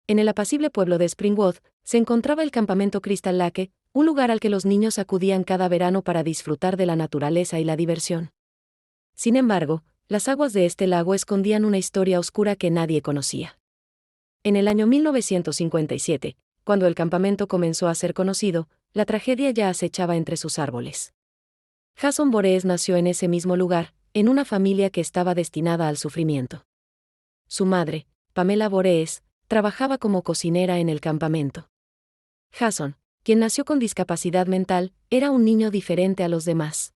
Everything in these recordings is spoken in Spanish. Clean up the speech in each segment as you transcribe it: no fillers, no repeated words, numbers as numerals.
En el apacible pueblo de Springwood, se encontraba el campamento Crystal Lake, un lugar al que los niños acudían cada verano para disfrutar de la naturaleza y la diversión. Sin embargo, las aguas de este lago escondían una historia oscura que nadie conocía. En el año 1957, cuando el campamento comenzó a ser conocido, la tragedia ya acechaba entre sus árboles. Jason Voorhees nació en ese mismo lugar, en una familia que estaba destinada al sufrimiento. Su madre, Pamela Voorhees, trabajaba como cocinera en el campamento. Jason, quien nació con discapacidad mental, era un niño diferente a los demás.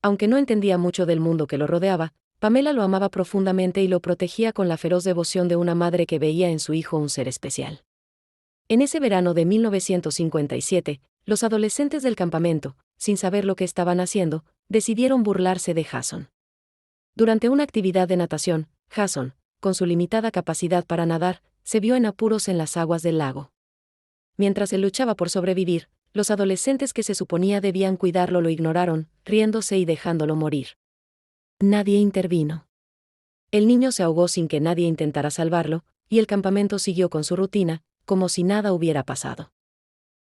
Aunque no entendía mucho del mundo que lo rodeaba, Pamela lo amaba profundamente y lo protegía con la feroz devoción de una madre que veía en su hijo un ser especial. En ese verano de 1957, los adolescentes del campamento, sin saber lo que estaban haciendo, decidieron burlarse de Jason. Durante una actividad de natación, Jason, con su limitada capacidad para nadar, se vio en apuros en las aguas del lago. Mientras él luchaba por sobrevivir, los adolescentes que se suponía debían cuidarlo lo ignoraron, riéndose y dejándolo morir. Nadie intervino. El niño se ahogó sin que nadie intentara salvarlo, y el campamento siguió con su rutina, como si nada hubiera pasado.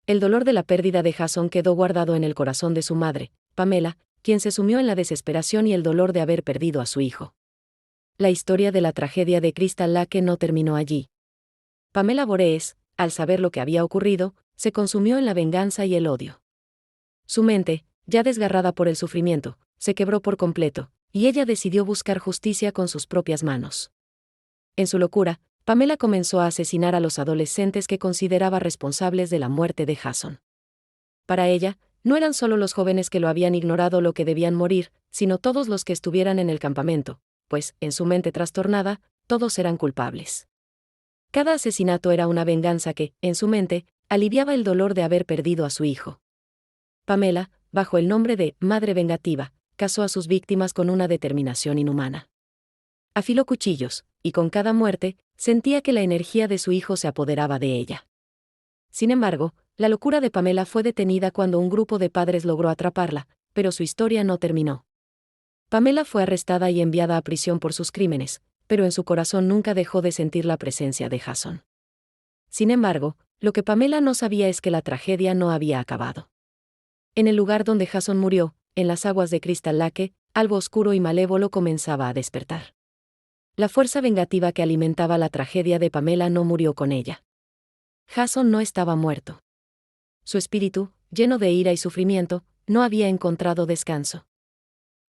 El dolor de la pérdida de Jason quedó guardado en el corazón de su madre, Pamela, quien se sumió en la desesperación y el dolor de haber perdido a su hijo. La historia de la tragedia de Crystal Lake no terminó allí. Pamela Voorhees, al saber lo que había ocurrido, se consumió en la venganza y el odio. Su mente, ya desgarrada por el sufrimiento, se quebró por completo, y ella decidió buscar justicia con sus propias manos. En su locura, Pamela comenzó a asesinar a los adolescentes que consideraba responsables de la muerte de Jason. Para ella, no eran solo los jóvenes que lo habían ignorado lo que debían morir, sino todos los que estuvieran en el campamento, pues, en su mente trastornada, todos eran culpables. Cada asesinato era una venganza que, en su mente, aliviaba el dolor de haber perdido a su hijo. Pamela, bajo el nombre de Madre Vengativa, cazó a sus víctimas con una determinación inhumana. Afiló cuchillos, y con cada muerte, sentía que la energía de su hijo se apoderaba de ella. Sin embargo, la locura de Pamela fue detenida cuando un grupo de padres logró atraparla, pero su historia no terminó. Pamela fue arrestada y enviada a prisión por sus crímenes, pero en su corazón nunca dejó de sentir la presencia de Jason. Sin embargo, lo que Pamela no sabía es que la tragedia no había acabado. En el lugar donde Jason murió, en las aguas de Crystal Lake, algo oscuro y malévolo comenzaba a despertar. La fuerza vengativa que alimentaba la tragedia de Pamela no murió con ella. Jason no estaba muerto. Su espíritu, lleno de ira y sufrimiento, no había encontrado descanso.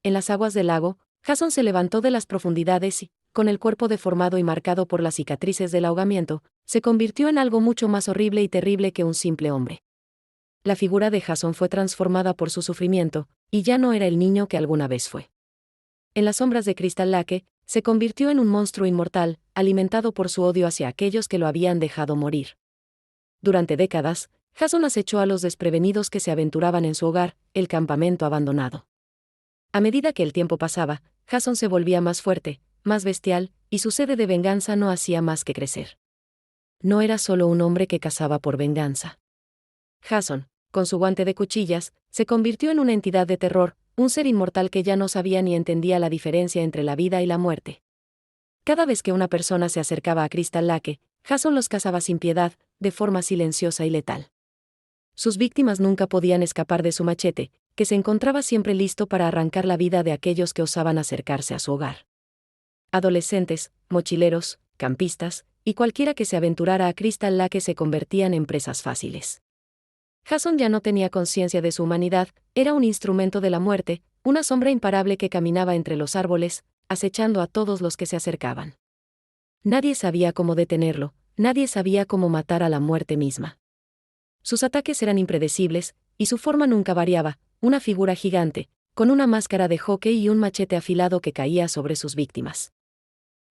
En las aguas del lago, Jason se levantó de las profundidades y, con el cuerpo deformado y marcado por las cicatrices del ahogamiento, se convirtió en algo mucho más horrible y terrible que un simple hombre. La figura de Jason fue transformada por su sufrimiento, y ya no era el niño que alguna vez fue. En las sombras de Crystal Lake, se convirtió en un monstruo inmortal, alimentado por su odio hacia aquellos que lo habían dejado morir. Durante décadas, Jason acechó a los desprevenidos que se aventuraban en su hogar, el campamento abandonado. A medida que el tiempo pasaba, Jason se volvía más fuerte, más bestial, y su sed de venganza no hacía más que crecer. No era solo un hombre que cazaba por venganza. Jason, con su guante de cuchillas, se convirtió en una entidad de terror, un ser inmortal que ya no sabía ni entendía la diferencia entre la vida y la muerte. Cada vez que una persona se acercaba a Crystal Lake, Jason los cazaba sin piedad, de forma silenciosa y letal. Sus víctimas nunca podían escapar de su machete, que se encontraba siempre listo para arrancar la vida de aquellos que osaban acercarse a su hogar. Adolescentes, mochileros, campistas, y cualquiera que se aventurara a Crystal Lake se convertían en presas fáciles. Jason ya no tenía conciencia de su humanidad, era un instrumento de la muerte, una sombra imparable que caminaba entre los árboles, acechando a todos los que se acercaban. Nadie sabía cómo detenerlo, nadie sabía cómo matar a la muerte misma. Sus ataques eran impredecibles, y su forma nunca variaba, una figura gigante, con una máscara de hockey y un machete afilado que caía sobre sus víctimas.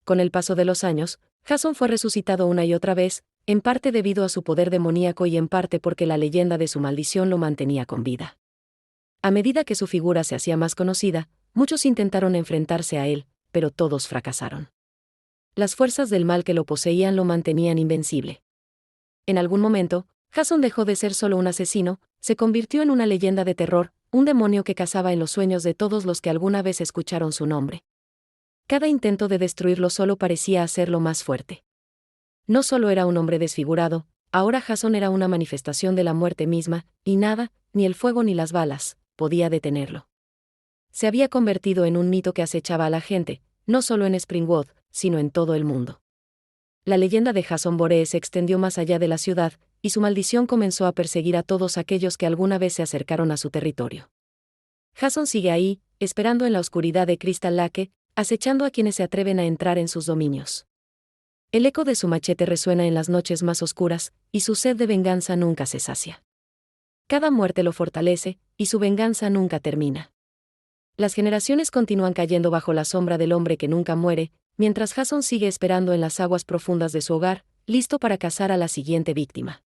Con el paso de los años, Jason fue resucitado una y otra vez, en parte debido a su poder demoníaco y en parte porque la leyenda de su maldición lo mantenía con vida. A medida que su figura se hacía más conocida, muchos intentaron enfrentarse a él, pero todos fracasaron. Las fuerzas del mal que lo poseían lo mantenían invencible. En algún momento, Jason dejó de ser solo un asesino, se convirtió en una leyenda de terror, un demonio que cazaba en los sueños de todos los que alguna vez escucharon su nombre. Cada intento de destruirlo solo parecía hacerlo más fuerte. No solo era un hombre desfigurado, ahora Jason era una manifestación de la muerte misma, y nada, ni el fuego ni las balas, podía detenerlo. Se había convertido en un mito que acechaba a la gente, no solo en Springwood, sino en todo el mundo. La leyenda de Jason Boree se extendió más allá de la ciudad, y su maldición comenzó a perseguir a todos aquellos que alguna vez se acercaron a su territorio. Jason sigue ahí, esperando en la oscuridad de Crystal Lake, acechando a quienes se atreven a entrar en sus dominios. El eco de su machete resuena en las noches más oscuras, y su sed de venganza nunca se sacia. Cada muerte lo fortalece, y su venganza nunca termina. Las generaciones continúan cayendo bajo la sombra del hombre que nunca muere, mientras Jason sigue esperando en las aguas profundas de su hogar, listo para cazar a la siguiente víctima.